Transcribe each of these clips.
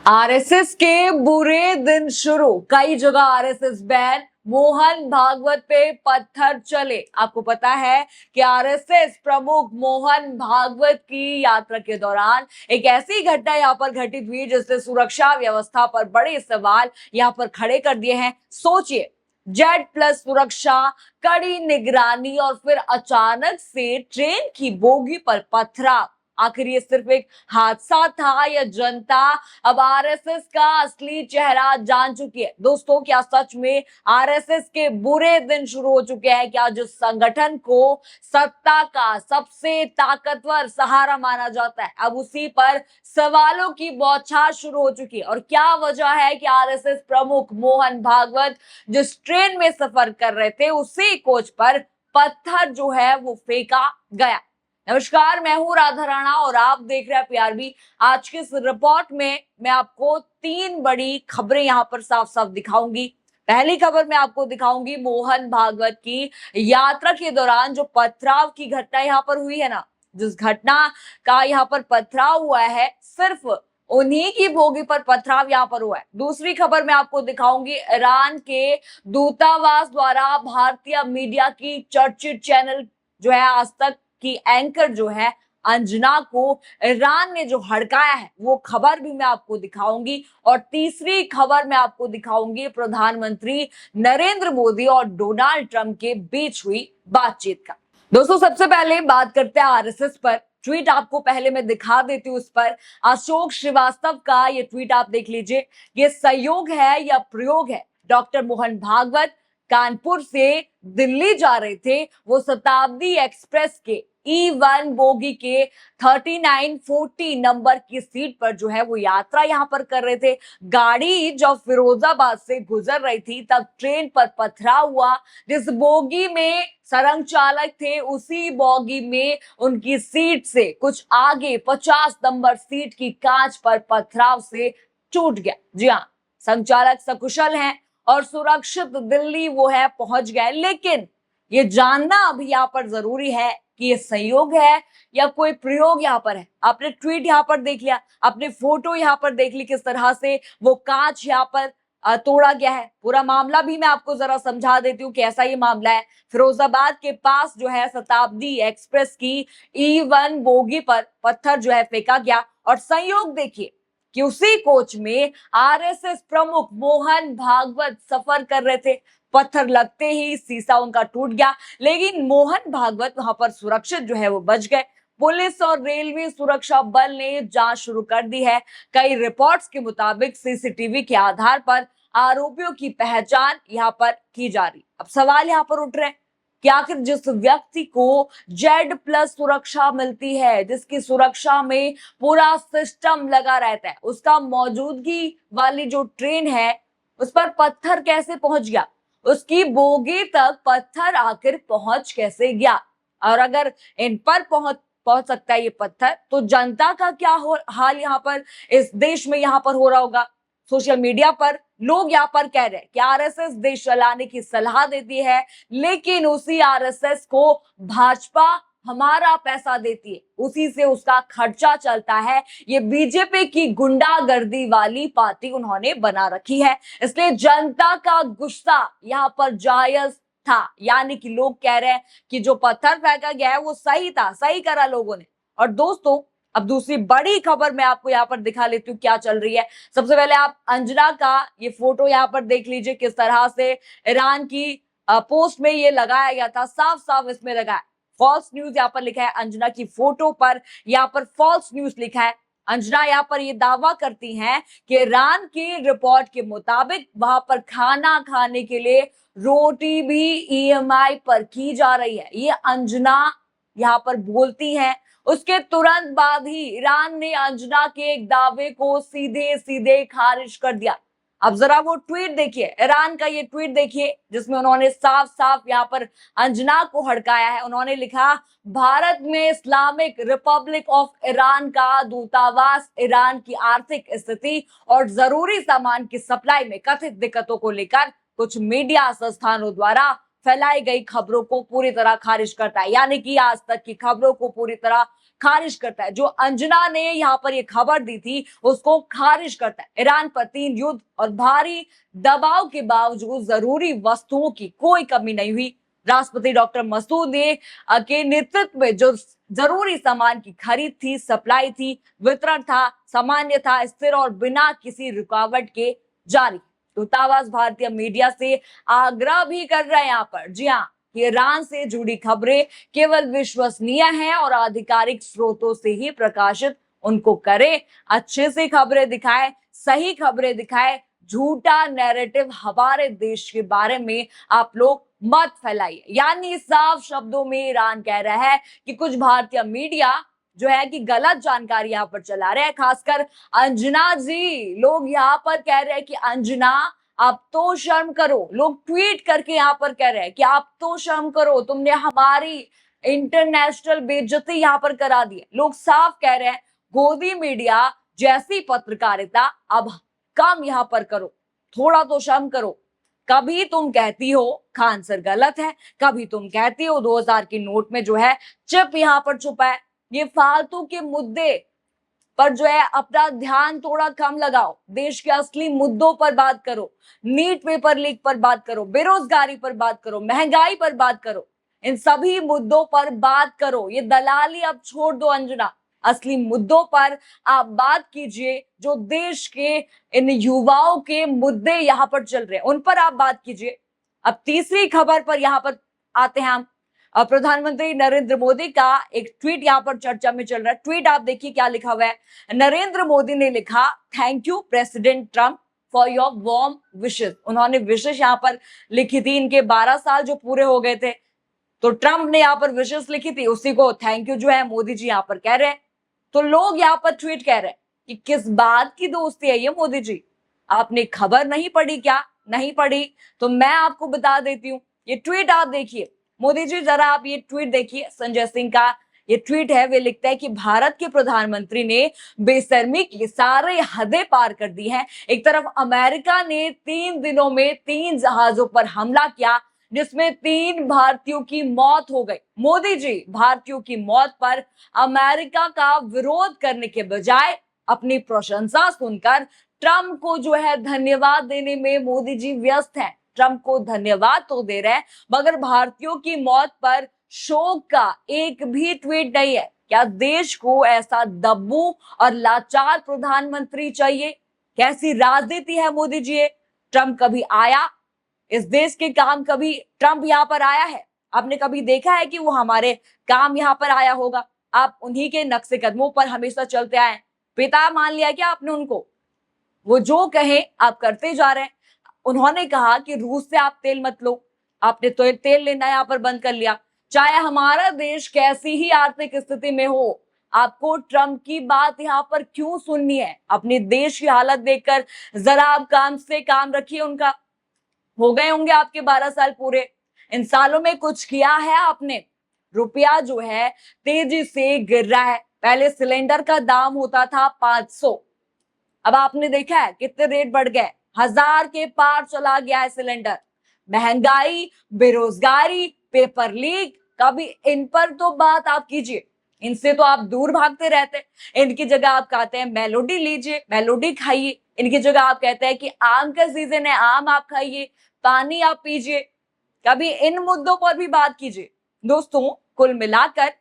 RSS के बुरे दिन शुरू। कई जगह आरएसएस बैन। मोहन भागवत पे पत्थर चले। आपको पता है कि आरएसएस प्रमुख मोहन भागवत की यात्रा के दौरान एक ऐसी घटना यहां पर घटित हुई जिसने सुरक्षा व्यवस्था पर बड़े सवाल यहां पर खड़े कर दिए हैं। सोचिए, जेड+ सुरक्षा, कड़ी निगरानी और फिर अचानक से ट्रेन की बोगी पर पथराव। आखिर ये सिर्फ एक हादसा था या जनता अब आरएसएस का असली चेहरा जान चुकी है? दोस्तों, क्या सच में आरएसएस के बुरे दिन शुरू हो चुके हैं? क्या जिस संगठन को सत्ता का सबसे ताकतवर सहारा माना जाता है, अब उसी पर सवालों की बौछार शुरू हो चुकी है? और क्या वजह है कि आरएसएस प्रमुख मोहन भागवत जिस ट्रेन में सफर कर रहे थे उसी कोच पर पत्थर जो है वो फेंका गया? नमस्कार, मैं हूं राधा राणा और आप देख रहे हैं पीआरबी। आज के इस रिपोर्ट में मैं आपको 3 बड़ी खबरें यहां पर साफ साफ दिखाऊंगी। पहली खबर मैं आपको दिखाऊंगी मोहन भागवत की यात्रा के दौरान जो पथराव की घटना यहां पर हुई है ना, जिस घटना का यहां पर पथराव हुआ है, सिर्फ उन्हीं की बोगी पर पथराव यहां पर हुआ है। दूसरी खबर मैं आपको दिखाऊंगी ईरान के दूतावास द्वारा भारतीय मीडिया की चर्चित चैनल जो है आज तक की एंकर जो है अंजना को ईरान ने जो हड़काया है, वो खबर भी मैं आपको दिखाऊंगी। और तीसरी खबर मैं आपको दिखाऊंगी प्रधानमंत्री नरेंद्र मोदी और डोनाल्ड ट्रंप के बीच हुई बातचीत का। दोस्तों, सबसे पहले बात करते हैं आरएसएस पर। ट्वीट आपको पहले मैं दिखा देती हूँ। उस पर अशोक श्रीवास्तव का ये ट्वीट आप देख लीजिए। ये संयोग है या प्रयोग है? डॉक्टर मोहन भागवत कानपुर से दिल्ली जा रहे थे। वो शताब्दी एक्सप्रेस के E1 बोगी के 3940 नंबर की सीट पर जो है वो यात्रा यहां पर कर रहे थे। गाड़ी जब फिरोजाबाद से गुजर रही थी तब ट्रेन पर पथराव हुआ। जिस बोगी में सरंग चालक थे उसी बोगी में उनकी सीट से कुछ आगे 50 नंबर सीट की कांच पर पथराव से टूट गया। जी हाँ, संचालक सकुशल हैं और सुरक्षित दिल्ली वो है पहुंच गए। लेकिन ये जानना अभी यहाँ पर जरूरी है कि ये संयोग है या कोई प्रयोग यहाँ पर है। आपने ट्वीट यहाँ पर देख लिया, आपने फोटो यहाँ पर देख ली किस तरह से वो कांच यहाँ पर तोड़ा गया है। पूरा मामला भी मैं आपको जरा समझा देती हूँ कि ऐसा ही मामला है। फिरोजाबाद के पास जो है शताब्दी एक्सप्रेस की E1 बोगी पर पत्थर जो है फेंका गया। और संयोग देखिए कि उसी कोच में आरएसएस प्रमुख मोहन भागवत सफर कर रहे थे। पत्थर लगते ही शीशा उनका टूट गया, लेकिन मोहन भागवत वहां पर सुरक्षित जो है वो बच गए। पुलिस और रेलवे सुरक्षा बल ने जांच शुरू कर दी है। कई रिपोर्ट्स के मुताबिक सीसीटीवी के आधार पर आरोपियों की पहचान यहां पर की जा रही। अब सवाल यहां पर उठ रहे हैं कि आखिर जिस व्यक्ति को जेड+ सुरक्षा मिलती है, जिसकी सुरक्षा में पूरा सिस्टम लगा रहता है, उसका मौजूदगी वाली जो ट्रेन है उस पर पत्थर कैसे पहुंच गया? उसकी बोगी तक पत्थर आखिर पहुंच कैसे गया? और अगर इन पर पहुंच सकता है ये पत्थर, तो जनता का क्या हाल यहाँ पर इस देश में यहाँ पर हो रहा होगा? सोशल मीडिया पर लोग यहाँ पर कह रहे हैं कि आरएसएस देश चलाने की सलाह देती है, लेकिन उसी आरएसएस को भाजपा हमारा पैसा देती है, उसी से उसका खर्चा चलता है। ये बीजेपी की गुंडागर्दी वाली पार्टी उन्होंने बना रखी है, इसलिए जनता का गुस्सा यहाँ पर जायज था। यानी कि लोग कह रहे हैं कि जो पत्थर फेंका गया है वो सही था, सही करा लोगों ने। और दोस्तों, अब दूसरी बड़ी खबर मैं आपको यहाँ पर दिखा लेती हूँ क्या चल रही है। सबसे पहले आप अंजना का ये फोटो यहाँ पर देख लीजिए, किस तरह से ईरान की पोस्ट में ये लगाया गया था। साफ साफ इसमें लगा है फॉल्स न्यूज, यहाँ पर लिखा है अंजना की फोटो पर यहाँ पर फॉल्स न्यूज लिखा है। अंजना यहाँ पर ये दावा करती हैं कि ईरान की रिपोर्ट के मुताबिक वहां पर खाना खाने के लिए रोटी भी EMI पर की जा रही है। ये अंजना यहाँ पर बोलती हैं। उसके तुरंत बाद ही ईरान ने अंजना के एक दावे को सीधे सीधे खारिज कर दिया। अब जरा वो ट्वीट देखिए, ईरान का ये ट्वीट देखिए, जिसमें उन्होंने साफ साफ यहाँ पर अंजना को हड़काया है। उन्होंने लिखा, भारत में इस्लामिक रिपब्लिक ऑफ ईरान का दूतावास ईरान की आर्थिक स्थिति और जरूरी सामान की सप्लाई में कथित दिक्कतों को लेकर कुछ मीडिया संस्थानों द्वारा फैलाई गई खबरों को पूरी तरह खारिज करता है। यानी कि आज तक की खबरों को पूरी तरह खारिज करता है। जो अंजना ने यहाँ पर ये खबर दी थी उसको खारिज करता है। ईरान पर 3 युद्ध और भारी दबाव के बावजूद जरूरी वस्तुओं की कोई कमी नहीं हुई। राष्ट्रपति डॉक्टर मसूद ने के नेतृत्व में जो जरूरी सामान की खरीद थी, सप्लाई थी, वितरण था, सामान्य था, स्थिर और बिना किसी रुकावट के जारी। दूतावास भारतीय मीडिया से आग्रह भी कर रहे हैं यहाँ पर, जी हाँ, ईरान से जुड़ी खबरें केवल विश्वसनीय हैं और आधिकारिक स्रोतों से ही प्रकाशित उनको करें। अच्छे से खबरें दिखाए, सही खबरें दिखाए, झूठा नैरेटिव हमारे देश के बारे में आप लोग मत फैलाइए। यानी साफ शब्दों में ईरान कह रहा है कि कुछ भारतीय मीडिया जो है कि गलत जानकारी यहाँ पर चला रहे हैं। खासकर अंजना जी, लोग यहाँ पर कह रहे हैं कि अंजना आप तो शर्म करो। लोग ट्वीट करके यहाँ पर कह रहे हैं कि आप तो शर्म करो, तुमने हमारी इंटरनेशनल बेइज्जती यहाँ पर करा दी है। लोग साफ कह रहे हैं गोदी मीडिया जैसी पत्रकारिता अब कम यहाँ पर करो, थोड़ा तो शर्म करो। कभी तुम कहती हो खान सर गलत है, कभी तुम कहती हो 2000 की नोट में जो है चिप यहाँ पर छुपा है। ये फालतू के मुद्दे पर जो है अपना ध्यान थोड़ा कम लगाओ, देश के असली मुद्दों पर बात करो। नीट पेपर लीक पर बात करो, बेरोजगारी पर बात करो, महंगाई पर बात करो, इन सभी मुद्दों पर बात करो। ये दलाली अब छोड़ दो अंजना, असली मुद्दों पर आप बात कीजिए। जो देश के इन युवाओं के मुद्दे यहाँ पर चल रहे हैं उन पर आप बात कीजिए। अब तीसरी खबर पर यहाँ पर आते हैं हम। प्रधानमंत्री नरेंद्र मोदी का एक ट्वीट यहाँ पर चर्चा में चल रहा है। ट्वीट आप देखिए क्या लिखा हुआ है। नरेंद्र मोदी ने लिखा, thank you president Trump for your warm wishes. उन्होंने विशेष यहाँ पर लिखी थी, इनके 12 साल जो पूरे हो गए थे, तो ट्रम्प ने यहाँ पर विशेष लिखी थी, उसी को थैंक यू जो है मोदी जी यहाँ पर कह रहे हैं। तो लोग यहाँ पर ट्वीट कह रहे हैं कि किस बात की दोस्ती है ये मोदी जी, आपने खबर नहीं पढ़ी क्या? नहीं पढ़ी तो मैं आपको बता देती हूँ। ये ट्वीट आप देखिए मोदी जी, जरा आप ये ट्वीट देखिए। संजय सिंह का ये ट्वीट है, वे लिखता है कि भारत के प्रधानमंत्री ने बेशर्मी की सारे हदें पार कर दी हैं। एक तरफ अमेरिका ने 3 दिनों में 3 जहाजों पर हमला किया जिसमें 3 भारतीयों की मौत हो गई। मोदी जी भारतीयों की मौत पर अमेरिका का विरोध करने के बजाय अपनी प्रशंसा सुनकर ट्रम्प को जो है धन्यवाद देने में मोदी जी व्यस्त हैं। ट्रम्प को धन्यवाद तो दे रहे हैं मगर भारतीयों की मौत पर शोक का एक भी ट्वीट नहीं है। क्या देश को ऐसा दब्बू और लाचार प्रधानमंत्री चाहिए? कैसी राजनीति है मोदी जी? ट्रम्प कभी आया इस देश के काम? कभी ट्रम्प यहाँ पर आया है? आपने कभी देखा है कि वो हमारे काम यहाँ पर आया होगा? आप उन्हीं के नक्शे कदमों पर हमेशा चलते आए, पिता मान लिया क्या आपने उनको? वो जो कहे आप करते जा रहे हैं। उन्होंने कहा कि रूस से आप तेल मत लो, आपने तो तेल लेना यहाँ पर बंद कर लिया। चाहे हमारा देश कैसी ही आर्थिक स्थिति में हो, आपको ट्रम्प की बात यहाँ पर क्यों सुननी है? अपने देश की हालत देखकर जरा आप काम से काम रखिए उनका। हो गए होंगे आपके 12 साल पूरे, इन सालों में कुछ किया है आपने? रुपया जो है तेजी से गिर रहा है। पहले सिलेंडर का दाम होता था 500, अब आपने देखा है कितने रेट बढ़ गए, 1000 के पार चला गया है सिलेंडर। महंगाई, बेरोजगारी, पेपर लीक, कभी इन पर तो बात आप कीजिए। इनसे तो आप दूर भागते रहते। इनकी जगह आप कहते हैं मेलोडी लीजिए, मेलोडी खाइए। इनकी जगह आप कहते हैं कि आम का सीजन है, आम आप खाइए, पानी आप पीजिए। कभी इन मुद्दों पर भी बात कीजिए। दोस्तों, कुल मिलाकर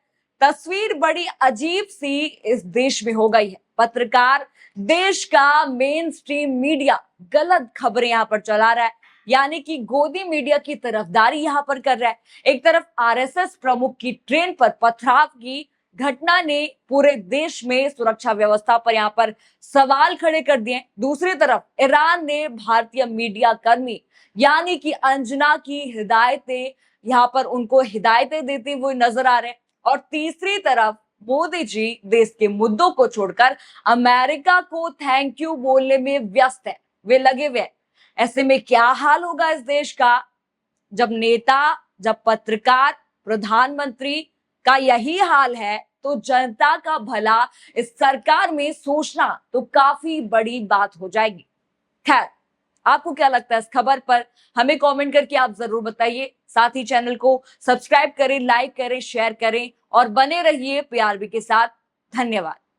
तस्वीर बड़ी अजीब सी इस देश में हो गई है। पत्रकार, देश का मेन स्ट्रीम मीडिया गलत खबरें यहाँ पर चला रहा है, यानी कि गोदी मीडिया की तरफदारी यहाँ पर कर रहा है। एक तरफ आरएसएस प्रमुख की ट्रेन पर पथराव की घटना ने पूरे देश में सुरक्षा व्यवस्था पर यहाँ पर सवाल खड़े कर दिए। दूसरी तरफ ईरान ने भारतीय मीडिया कर्मी यानी कि अंजना की हिदायतें यहाँ पर उनको हिदायतें देते हुए नजर आ रहे हैं। और तीसरी तरफ मोदी जी देश के मुद्दों को छोड़कर अमेरिका को थैंक यू बोलने में व्यस्त है, वे लगे हुए। ऐसे में क्या हाल होगा इस देश का जब नेता, जब पत्रकार, प्रधानमंत्री का यही हाल है, तो जनता का भला इस सरकार में सोचना तो काफी बड़ी बात हो जाएगी। खैर, आपको क्या लगता है इस खबर पर? हमें कमेंट करके आप जरूर बताइए। साथ ही चैनल को सब्सक्राइब करें, लाइक करें, शेयर करें और बने रहिए पीआरबी के साथ। धन्यवाद।